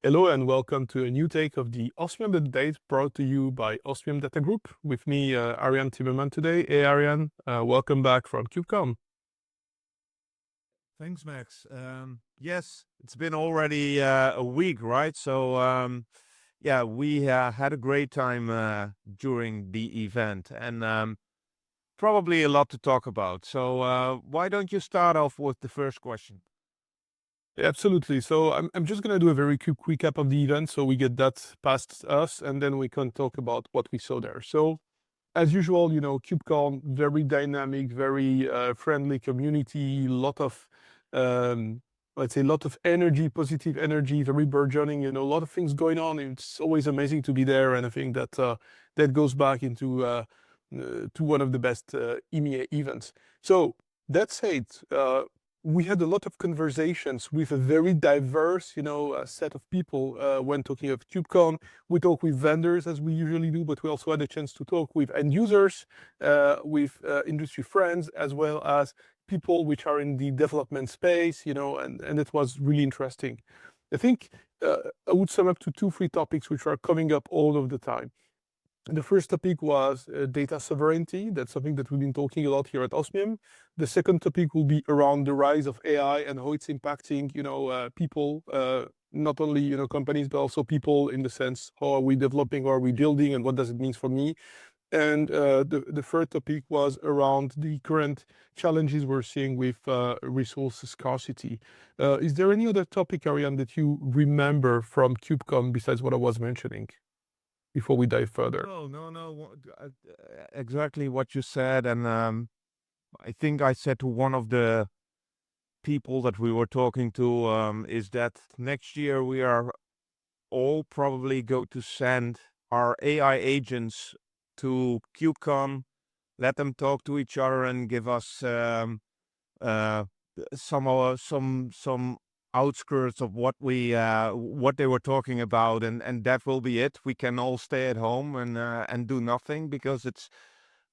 Hello and welcome to a new take of the Osmium update brought to you by Osmium Data Group. With me, Arjan Timmerman today. Hey, Arjan, welcome back from KubeCon. Thanks, Max. Yes, it's been already a week, right? Yeah, we had a great time during the event and probably a lot to talk about. Why don't you start off with the first question? Absolutely. So I'm just going to do a very quick recap of the event so we get that past us and then we can talk about what we saw there. So as usual, KubeCon, very dynamic, very friendly community, lot of, um, let's say, lot of energy, positive energy, very burgeoning, a lot of things going on. It's always amazing to be there. And I think that goes back into to one of the best EMEA events. So that said, we had a lot of conversations with a very diverse, set of people when talking of KubeCon. We talk with vendors as we usually do, but we also had a chance to talk with end users, with industry friends, as well as people which are in the development space, and it was really interesting. I think I would sum up to two, three topics which are coming up all of the time. The first topic was data sovereignty. That's something that we've been talking a lot here at Osmium. The second topic will be around the rise of AI and how it's impacting, people, not only, companies, but also people in the sense, how are we developing, how are we building, and what does it mean for me? And the third topic was around the current challenges we're seeing with resource scarcity. Is there any other topic, Arjan, that you remember from KubeCon besides what I was mentioning before we dive further? Exactly what you said. And I think I said to one of the people that we were talking to is that next year we are all probably go to send our AI agents to KubeCon, let them talk to each other and give us uh, some outskirts of what they were talking about, and that will be it. We can all stay at home and do nothing because it's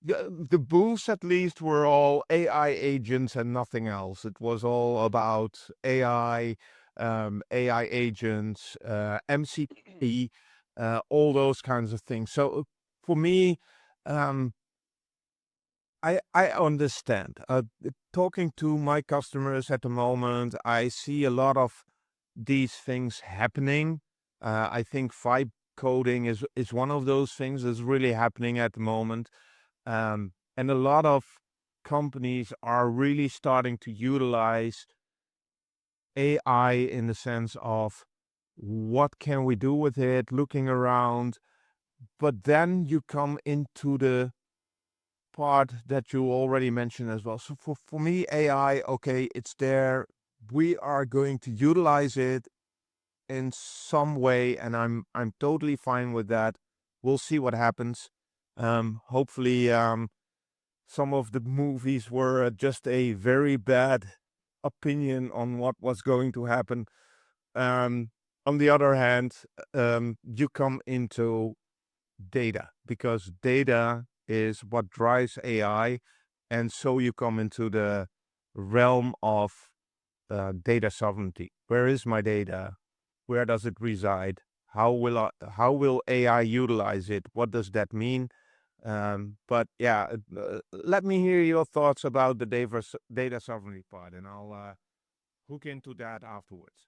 the booths at least were all AI agents and nothing else. It was all about AI, AI agents, MCP, all those kinds of things. So for me, um, I understand. Talking to my customers at the moment, I see a lot of these things happening. I think vibe coding is one of those things that's really happening at the moment. And a lot of companies are really starting to utilize AI in the sense of what can we do with it, looking around. But then you come into the part that you already mentioned as well. So for me, AI, okay, it's there. We are going to utilize it in some way, and I'm totally fine with that. We'll see what happens. Hopefully, some of the movies were just a very bad opinion on what was going to happen. On the other hand, you come into data because data is what drives AI. And so you come into the realm of data sovereignty. Where is my data? Where does it reside? How will AI utilize it? What does that mean? But yeah, let me hear your thoughts about the data sovereignty part, and I'll hook into that afterwards.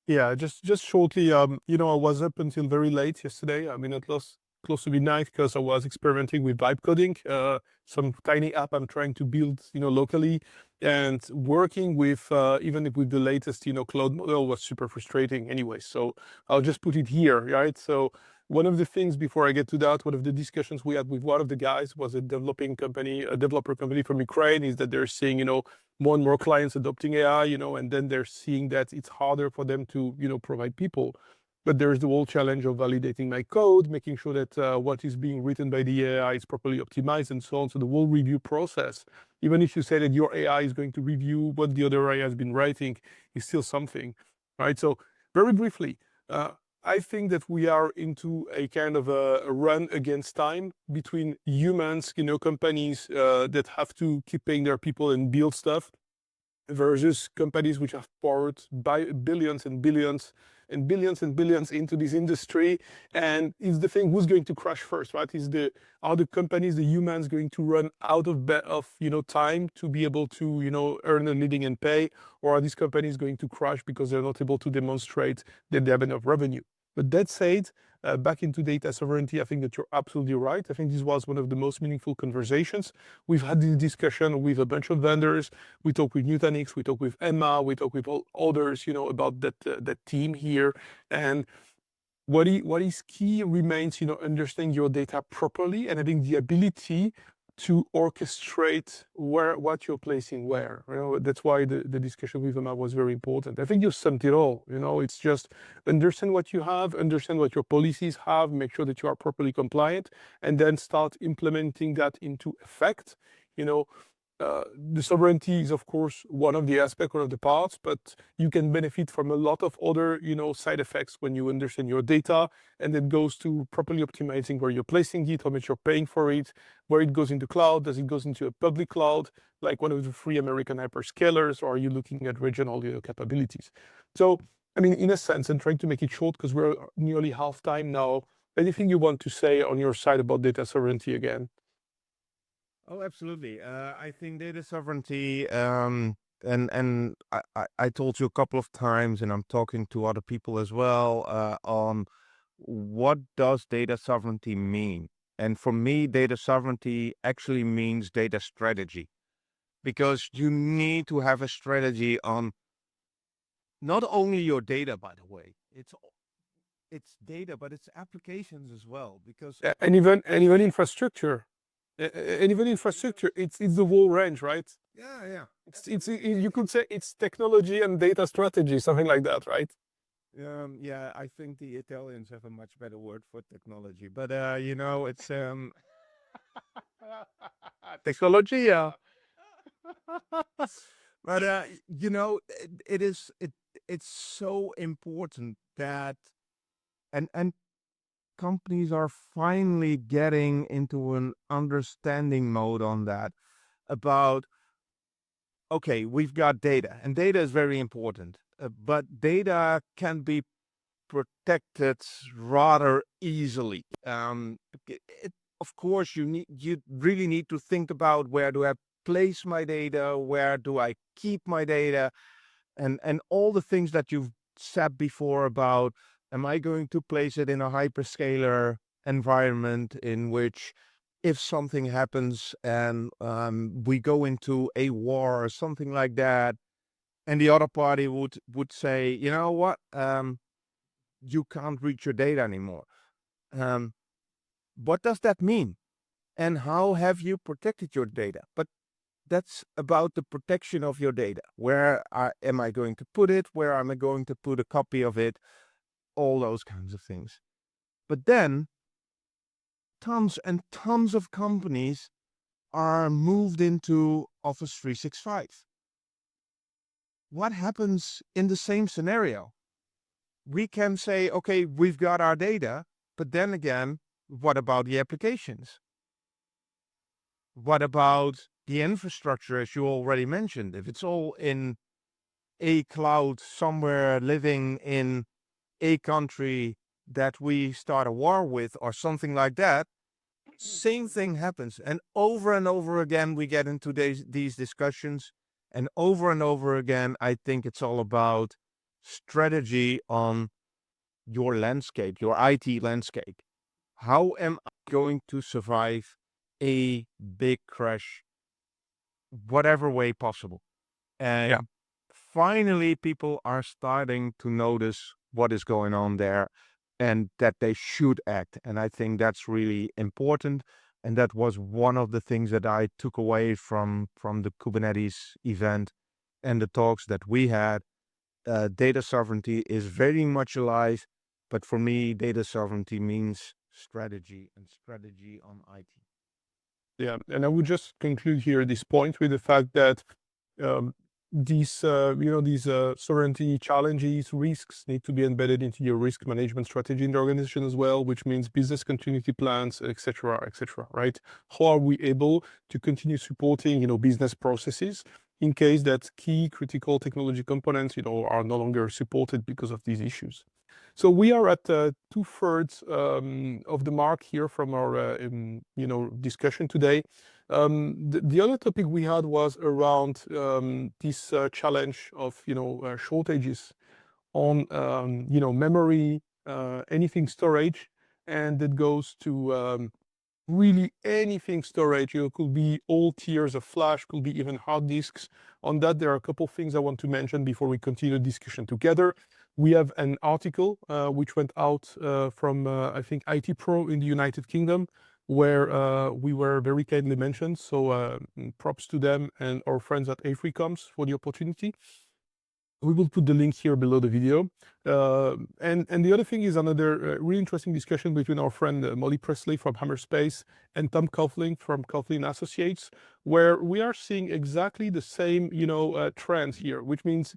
Yeah, just shortly, I was up until very late yesterday. I mean, it was close to midnight because I was experimenting with vibe coding, some tiny app I'm trying to build, locally, and working with even with the latest, cloud model was super frustrating anyway. So I'll just put it here, right? So one of the things before I get to that, one of the discussions we had with one of the guys was a developer company from Ukraine, is that they're seeing, more and more clients adopting AI, and then they're seeing that it's harder for them to, provide people. But there's the whole challenge of validating my code, making sure that what is being written by the AI is properly optimized and so on. So the whole review process, even if you say that your AI is going to review what the other AI has been writing, is still something, right? So very briefly, I think that we are into a kind of a run against time between humans, companies that have to keep paying their people and build stuff, versus companies which have poured billions and billions and billions and billions into this industry. And is the thing, who's going to crash first, right? Are the companies, the humans, going to run out of time to be able to earn a living and pay, or are these companies going to crash because they're not able to demonstrate that they have enough revenue? But that said, back into data sovereignty, I think that you're absolutely right. I think this was one of the most meaningful conversations. We've had this discussion with a bunch of vendors. We talk with Nutanix, we talk with Emma, we talk with all others, about that team here. And what is key remains, understanding your data properly and having the ability to orchestrate what you're placing where. That's why the discussion with Emma was very important. I think you summed it all. It's just understand what you have, understand what your policies have, make sure that you are properly compliant, and then start implementing that into effect. The sovereignty is, of course, one of the aspects, one of the parts, but you can benefit from a lot of other, side effects when you understand your data, and it goes to properly optimizing where you're placing it, how much you're paying for it, where it goes into cloud, does it goes into a public cloud, like one of the free American hyperscalers, or are you looking at regional, capabilities? So, I mean, in a sense, and trying to make it short because we're nearly half time now, anything you want to say on your side about data sovereignty again? Oh, absolutely. I think data sovereignty, and I told you a couple of times, and I'm talking to other people as well, on what does data sovereignty mean? And for me, data sovereignty actually means data strategy, because you need to have a strategy on not only your data, by the way, it's data, but it's applications as well, because And even infrastructure. And even infrastructure, it's the whole range, right? yeah, yeah. You could say it's technology and data strategy, something like that, right? Yeah, I think the Italians have a much better word for technology, but it's Technology, yeah. but it's so important that and companies are finally getting into an understanding mode on that, about, okay, we've got data, and data is very important, but data can be protected rather easily. Of course, you really need to think about, where do I place my data, where do I keep my data, and all the things that you've said before about, am I going to place it in a hyperscaler environment in which, if something happens and we go into a war or something like that, and the other party would say, you know what, you can't reach your data anymore. Um, what does that mean? And how have you protected your data? But that's about the protection of your data. Where am I going to put it? Where am I going to put a copy of it? All those kinds of things. But then tons and tons of companies are moved into Office 365. What happens in the same scenario? We can say, okay, we've got our data, but then again, what about the applications? What about the infrastructure, as you already mentioned? If it's all in a cloud somewhere, living in a country that we start a war with or something like that, same thing happens. And over again, we get into these discussions. And over again, I think it's all about strategy on your landscape, your IT landscape. How am I going to survive a big crash, whatever way possible? Yeah. And finally, people are starting to notice what is going on there, and that they should act. And I think that's really important. And that was one of the things that I took away from the Kubernetes event and the talks that we had. Data sovereignty is very much alive, but for me, data sovereignty means strategy, and strategy on IT. Yeah, and I would just conclude here this point with the fact that um, these sovereignty challenges, risks need to be embedded into your risk management strategy in the organization as well, which means business continuity plans, etc., etc. Right? How are we able to continue supporting, business processes in case that key critical technology components, are no longer supported because of these issues. So we are at 2/3 of the mark here from our discussion today. The other topic we had was around this challenge of shortages on memory, anything storage, and that goes to really anything storage. Could be all tiers of flash, could be even hard disks. On that, there are a couple of things I want to mention before we continue the discussion together. We have an article which went out from I think IT Pro in the United Kingdom, where we were very kindly mentioned. So props to them and our friends at Africoms for the opportunity. We will put the link here below the video. And the other thing is another really interesting discussion between our friend Molly Presley from Hammerspace and Tom Coughlin from Coughlin Associates, where we are seeing exactly the same trends here, which means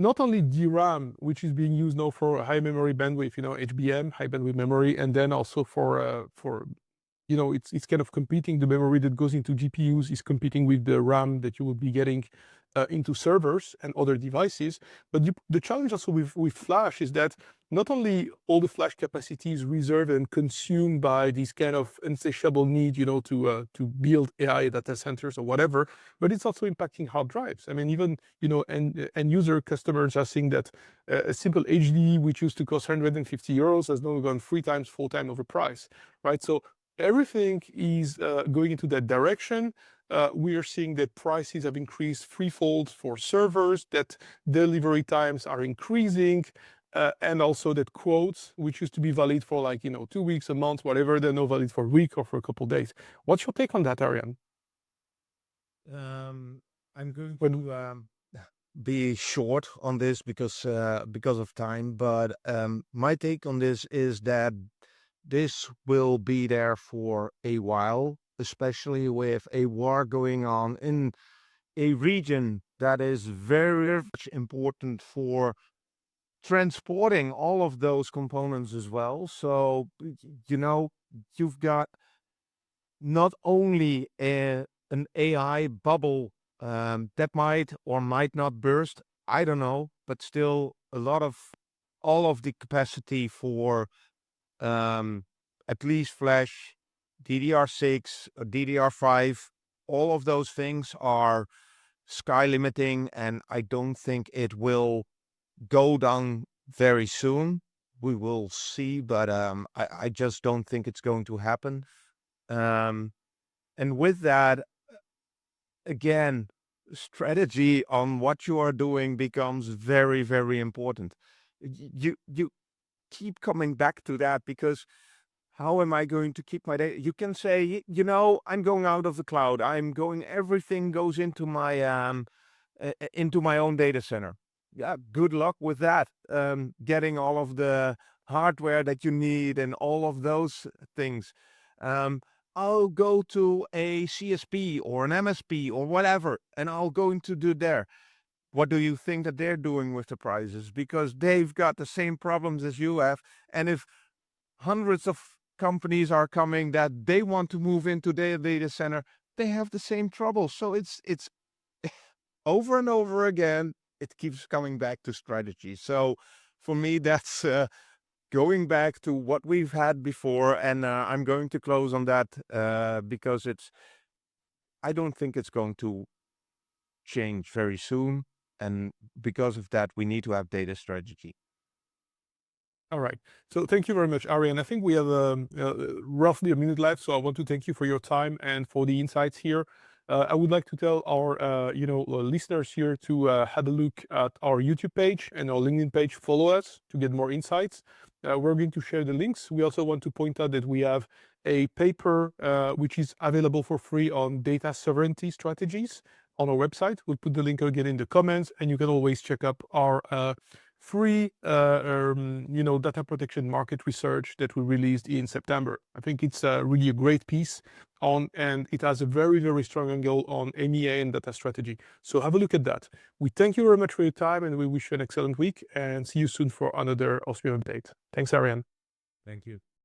not only DRAM, which is being used now for high memory bandwidth, HBM, high bandwidth memory, and then also for it's kind of competing. The memory that goes into GPUs is competing with the RAM that you will be getting into servers and other devices. But the challenge also with flash is that not only all the flash capacity is reserved and consumed by this kind of insatiable need, to build AI data centers or whatever, but it's also impacting hard drives. I mean, even end user customers are seeing that a simple HD, which used to cost 150 euros, has now gone 3 times, 4 times overpriced, right? So everything is going into that direction. We are seeing that prices have increased threefold for servers, that delivery times are increasing, and also that quotes, which used to be valid for 2 weeks, a month, whatever, they're now valid for a week or for a couple of days. What's your take on that, Arjan? I'm going to be short on this because of time, but my take on this is that this will be there for a while, especially with a war going on in a region that is very much important for transporting all of those components as well. So, you've got not only an AI bubble that might or might not burst, I don't know, but still all of the capacity for at least flash, DDR6, or DDR5, all of those things are sky limiting, and I don't think it will go down very soon. We will see, but I just don't think it's going to happen. And with that, again, strategy on what you are doing becomes very, very important. You keep coming back to that because how am I going to keep my data? You can say, I'm going out of the cloud. Everything goes into my own data center. Yeah, good luck with that. Getting all of the hardware that you need and all of those things. I'll go to a CSP or an MSP or whatever, and I'll going to do there. What do you think that they're doing with the prices? Because they've got the same problems as you have. And if hundreds of companies are coming that they want to move into their data center, they have the same trouble. So it's over and over again, it keeps coming back to strategy. So for me, that's going back to what we've had before. And I'm going to close on that because I don't think it's going to change very soon. And because of that, we need to have data strategy. All right. So thank you very much, Arjan. I think we have roughly a minute left, so I want to thank you for your time and for the insights here. I would like to tell our listeners here to have a look at our YouTube page and our LinkedIn page. Follow us to get more insights. We're going to share the links. We also want to point out that we have a paper which is available for free on data sovereignty strategies on our website. We'll put the link again in the comments, and you can always check up our free data protection market research that we released in September. I think it's really a great piece and it has a very, very strong angle on MEA and data strategy. So have a look at that. We thank you very much for your time, and we wish you an excellent week, and see you soon for another Osmium update. Thanks, Arjan. Thank you.